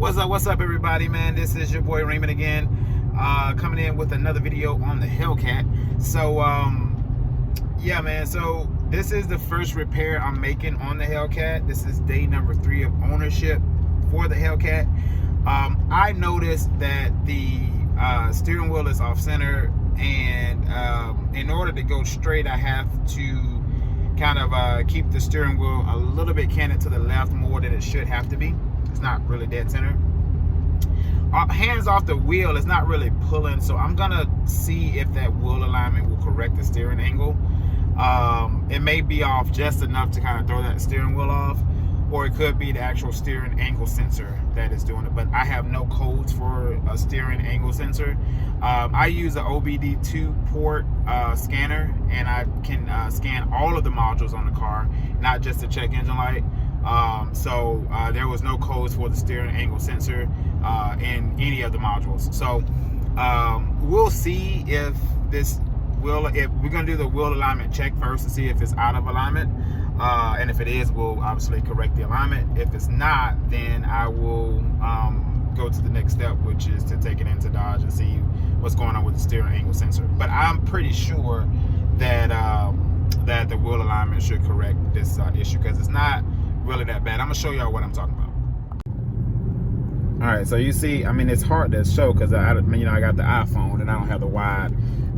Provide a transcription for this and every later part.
What's up, everybody, man? This is your boy Raymond again, coming in with another video on the Hellcat. So, yeah, man. So this is the first repair I'm making on the Hellcat. This is day number 3 of ownership for the Hellcat. I noticed that the steering wheel is off center, and in order to go straight, I have to kind of keep the steering wheel a little bit canted to the left more than it should have to be. It's not really dead center. Hands off the wheel, it's not really pulling, so I'm gonna see if that wheel alignment will correct the steering angle. It may be off just enough to kind of throw that steering wheel off, or it could be the actual steering angle sensor that is doing it, but I have no codes for a steering angle sensor. I use an OBD2 port scanner, and I can scan all of the modules on the car, not just the check engine light. So there was no codes for the steering angle sensor in any of the modules. So we'll see if this will, if we're gonna do the wheel alignment check first to see if it's out of alignment, and if it is, we'll obviously correct the alignment. If it's not, then I will go to the next step, which is to take it into Dodge and see what's going on with the steering angle sensor. But I'm pretty sure that that the wheel alignment should correct this issue, because it's not really that bad. I'm gonna show y'all what I'm talking about. All right, so you see, I mean, it's hard to show because I got the iPhone and I don't have the wide.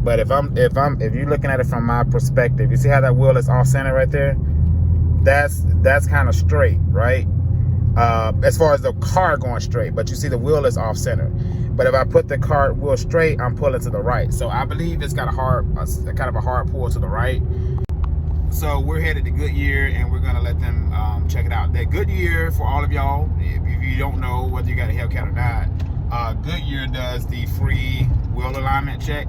But if you're looking at it from my perspective, you see how that wheel is off center right there? That's kind of straight, right? As far as the car going straight, but you see the wheel is off center. But if I put the car wheel straight, I'm pulling to the right. So I believe it's got a kind of a hard pull to the right. So we're headed to Goodyear, and we're gonna let them check it out. That Goodyear, for all of y'all, if you don't know whether you got a Hellcat or not, Goodyear does the free wheel alignment check.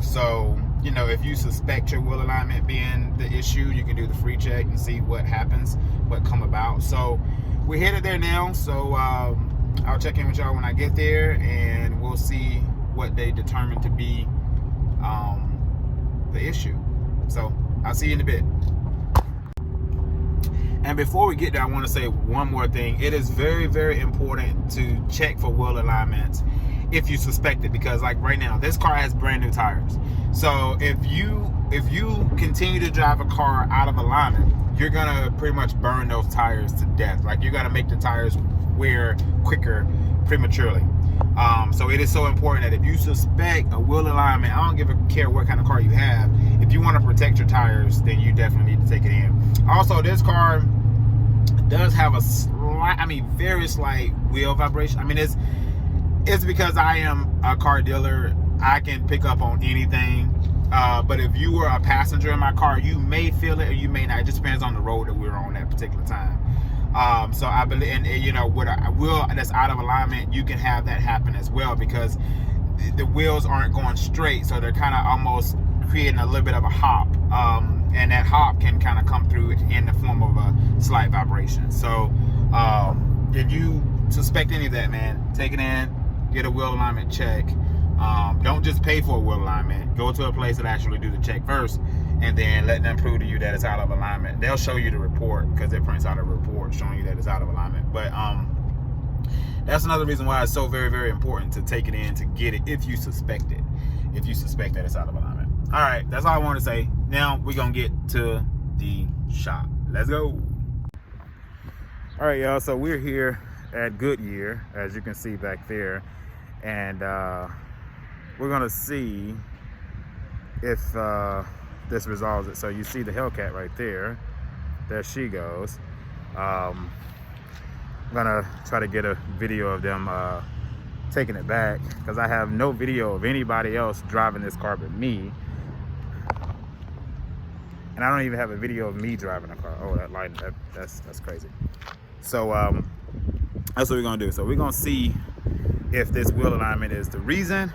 So, you know, if you suspect your wheel alignment being the issue, you can do the free check and see what happens, what come about. So we're headed there now. So I'll check in with y'all when I get there, and we'll see what they determine to be the issue. So I'll see you in a bit. And before we get there, I want to say one more thing. It is very, very important to check for wheel alignments if you suspect it, because like right now, this car has brand new tires. So if you continue to drive a car out of alignment, you're gonna pretty much burn those tires to death. Like, you're gonna make the tires wear quicker prematurely. So it is so important that if you suspect a wheel alignment, I don't care what kind of car you have, if you want to protect your tires, then you definitely need to take it in. Also, this car does have a slight, very slight wheel vibration. I mean, it's because I am a car dealer, I can pick up on anything. But if you were a passenger in my car, you may feel it or you may not. It just depends on the road that we're on that particular time. So I believe, and you know, with a wheel that's out of alignment, you can have that happen as well, because the wheels aren't going straight, so they're kind of almost creating a little bit of a hop, and that hop can kind of come through in the form of a slight vibration. So if you suspect any of that, man, take it in, get a wheel alignment check. Don't just pay for a wheel alignment. Go to a place that actually do the check first, and then let them prove to you that it's out of alignment. They'll show you the report, because it prints out a report showing you that it's out of alignment. But that's another reason why it's so very, very important to take it in, to get it if you suspect it. If you suspect that it's out of alignment. All right, that's all I want to say. Now we're gonna get to the shop. Let's go. All right, y'all. So we're here at Goodyear, as you can see back there, and we're gonna see if this resolves it. So you see the Hellcat right there. There she goes. I'm gonna try to get a video of them taking it back, because I have no video of anybody else driving this car but me. And I don't even have a video of me driving a car. Oh, that light, that's crazy. So that's what we're gonna do. So we're gonna see if this wheel alignment is the reason,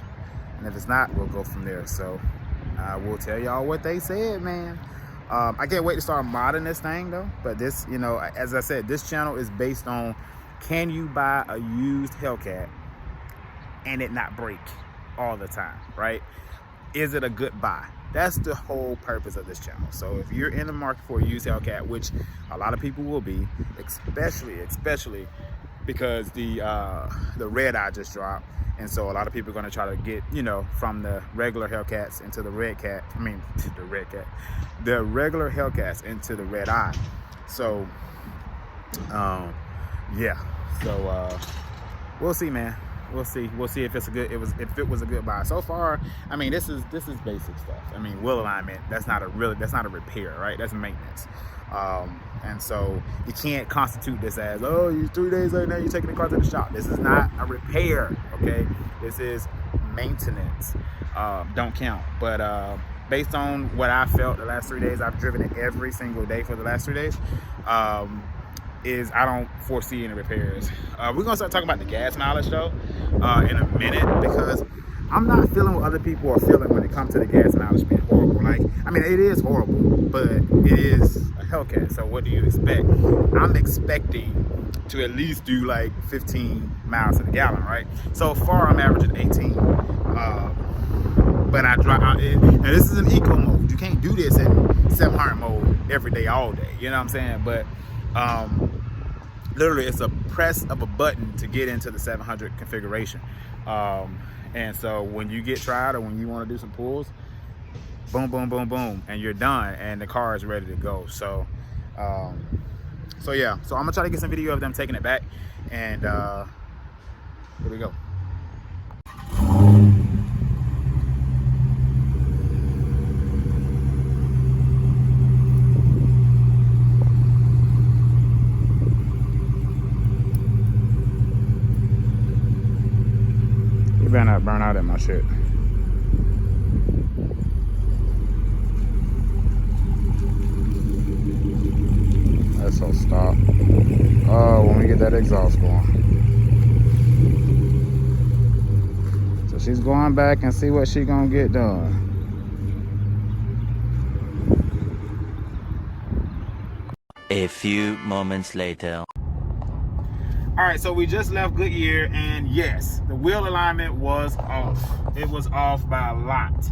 and if it's not, we'll go from there. So I will tell y'all what they said, man. I can't wait to start modding this thing though. But this, you know, as I said, this channel is based on, can you buy a used Hellcat and it not break all the time, right? Is it a good buy? That's the whole purpose of this channel. So if you're in the market for a used Hellcat, which a lot of people will be, especially because the red eye just dropped. And so a lot of people are going to try to get, you know, from the regular Hellcats into the red cat. I mean, the regular Hellcats into the red eye. So, yeah. So we'll see, man. We'll see if it's a good. If it was a good buy so far. I mean, this is basic stuff. I mean, wheel alignment. That's not a repair, right? That's maintenance. And so you can't constitute this as, oh, you 3 days later now you're taking the car to the shop. This is not a repair, okay? This is maintenance. Don't count. But based on what I felt the last 3 days, I've driven it every single day for the last 3 days. Is I don't foresee any repairs. We're gonna start talking about the gas mileage though in a minute, because I'm not feeling what other people are feeling when it comes to the gas mileage being horrible. Like, I mean, it is horrible, but it is a Hellcat, so what do you expect? I'm expecting to at least do like 15 miles to the gallon, right? So far, I'm averaging 18. But I drive, and this is an eco mode. You can't do this in 700 mode every day, all day. You know what I'm saying? But literally, it's a press of a button to get into the 700 configuration. And so when you get tried or when you want to do some pulls, boom, boom, boom, boom, and you're done, and the car is ready to go. So, so yeah. So I'm gonna try to get some video of them taking it back, and here we go. You better not burn out in my shit. That's so stop. Oh, when we get that exhaust going. So she's going back and see what she gonna get done. A few moments later. All right, so we just left Goodyear, and yes, the wheel alignment was off. It was off by a lot.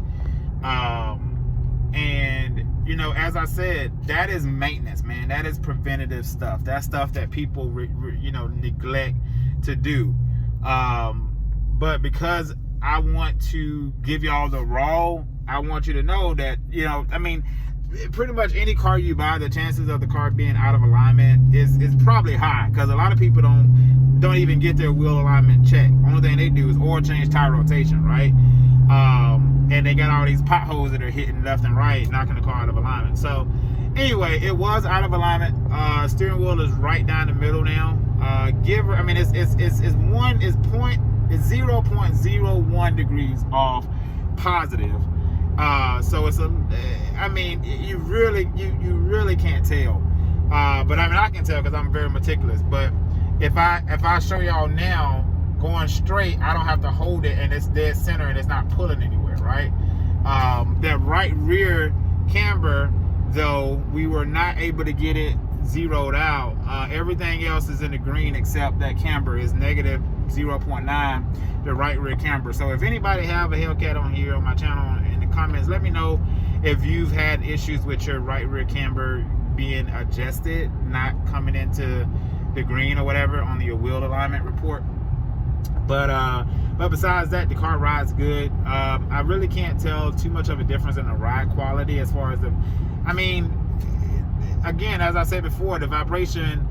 And you know, as I said, that is maintenance, man. That is preventative stuff. That's stuff that people, you know, neglect to do. But because I want to give y'all the raw, I want you to know that, you know, I mean, pretty much any car you buy, the chances of the car being out of alignment is probably high, because a lot of people don't even get their wheel alignment checked. Only thing they do is oil change, tire rotation, right? And they got all these potholes that are hitting left and right, knocking the car out of alignment. So anyway, it was out of alignment. Steering wheel is right down the middle now. I mean, it's 0.01 degrees off positive. So it's I mean, you really can't tell. But I mean, I can tell because I'm very meticulous. But if I show y'all now going straight, I don't have to hold it, and it's dead center and it's not pulling anywhere, right? That right rear camber, though, we were not able to get it zeroed out. Everything else is in the green except that camber is negative 0.9, the right rear camber. So if anybody have a Hellcat on here on my channel, in the comments, let me know if you've had issues with your right rear camber being adjusted, not coming into the green or whatever on your wheel alignment report. But besides that, the car rides good. I really can't tell too much of a difference in the ride quality as far as I mean, again, as I said before, the vibration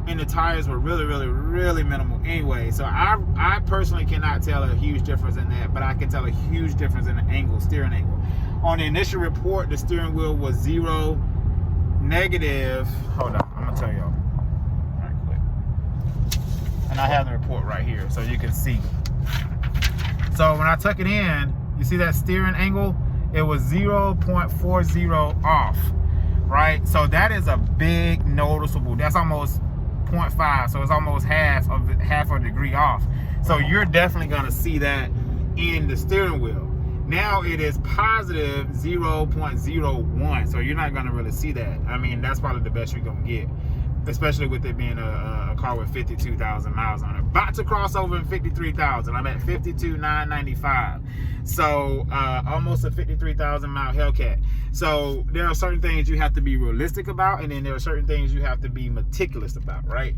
in the tires were really minimal anyway. So I personally cannot tell a huge difference in that, but I can tell a huge difference in the steering angle. On the initial report, the steering wheel was 0 negative. Hold on, I'm gonna tell y'all right quick. And I have the report right here so you can see. So when I tuck it in, you see that steering angle? It was 0.40 off, right? So that is a big noticeable. That's almost 0.5, so it's almost half a degree off. So you're definitely gonna see that in the steering wheel. Now it is positive 0.01, so you're not gonna really see that. I mean, that's probably the best you're gonna get, especially with it being a car with 52,000 miles on it. About to cross over in 53,000. I'm at 52,995. So almost a 53,000 mile Hellcat. So there are certain things you have to be realistic about, and then there are certain things you have to be meticulous about, right?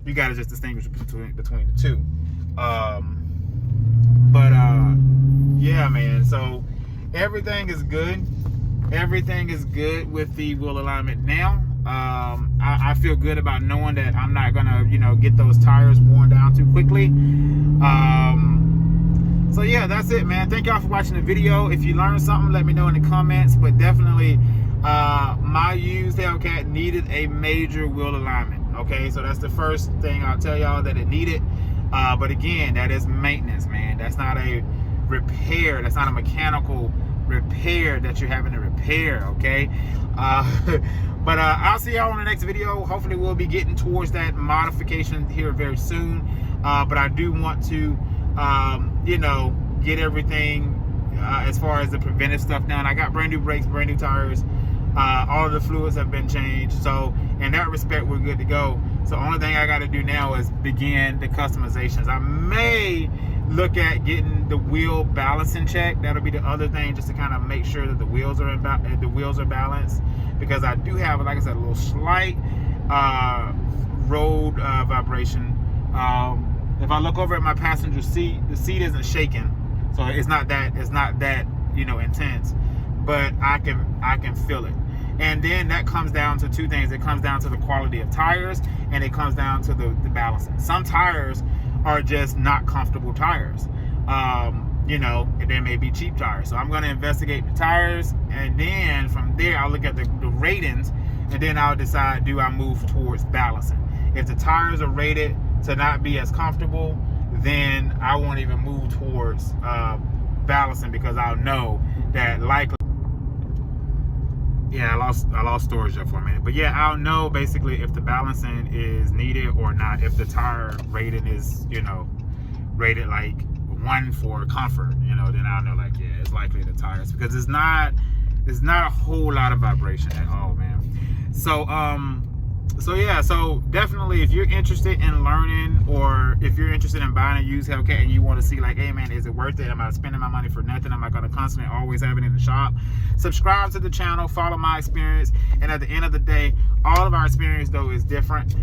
you got to just distinguish between the two. Yeah, man. So everything is good. Everything is good with the wheel alignment now. I feel good about knowing that I'm not gonna, get those tires worn down too quickly. So yeah, that's it, man. Thank y'all for watching the video. If you learned something, let me know in the comments. But definitely, my used Hellcat needed a major wheel alignment. Okay, so that's the first thing I'll tell y'all that it needed. But again, that is maintenance, man. That's not a repair. That's not a mechanical repair that you're having to repair. Okay. But I'll see y'all on the next video. Hopefully we'll be getting towards that modification here very soon. But I do want to get everything as far as the preventive stuff done. I got brand new brakes, brand new tires. All of the fluids have been changed. So in that respect, we're good to go. So the only thing I got to do now is begin the customizations. I may look at getting the wheel balancing check. That'll be the other thing, just to kind of make sure that the wheels are balanced, because I do have, like I said, a little slight road vibration. If I look over at my passenger seat, the seat isn't shaking, so it's not that intense, but I can feel it. And then that comes down to two things. It comes down to the quality of tires, and it comes down to the balancing. Some tires are just not comfortable tires. And there may be cheap tires. So I'm going to investigate the tires, and then from there I'll look at the ratings, and then I'll decide, do I move towards balancing? If the tires are rated to not be as comfortable, then I won't even move towards balancing, because I'll know that likely. Yeah, I lost storage there for a minute. But yeah, I'll know basically if the balancing is needed or not. If the tire rating is, rated like 1 for comfort, then I'll know, like, yeah, it's likely the tires, because it's not a whole lot of vibration at all, man. So yeah, so definitely, if you're interested in learning, or if you're interested in buying a used Hellcat and you want to see, like, hey man, is it worth it? Am I spending my money for nothing? Am I going to constantly always have it in the shop? Subscribe to the channel, follow my experience, and at the end of the day, all of our experience though is different,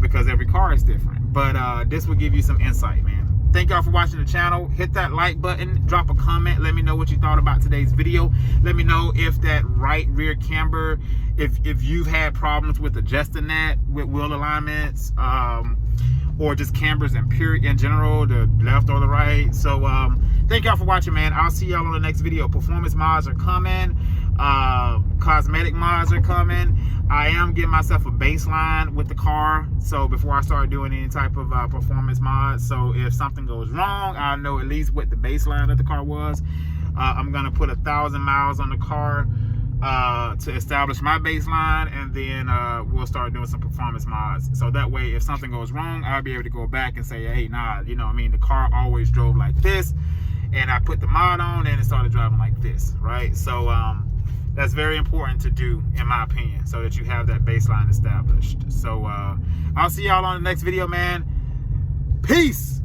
because every car is different. But this will give you some insight, man. Thank y'all for watching the channel. Hit that like button, drop a comment, let me know what you thought about today's video. Let me know if that right rear camber, if you've had problems with adjusting that with wheel alignments, or just cambers in general, the left or the right. So thank y'all for watching, man. I'll see y'all on the next video. Performance mods are coming, cosmetic mods are coming. I am getting myself a baseline with the car, so before I start doing any type of performance mods, so if something goes wrong, I'll know at least what the baseline of the car was. I'm gonna put 1,000 miles on the car to establish my baseline, and then we'll start doing some performance mods, so that way if something goes wrong, I'll be able to go back and say, hey, nah, the car always drove like this, and I put the mod on and it started driving like this, right? So that's very important to do, in my opinion, so that you have that baseline established. So I'll see y'all on the next video, man. Peace.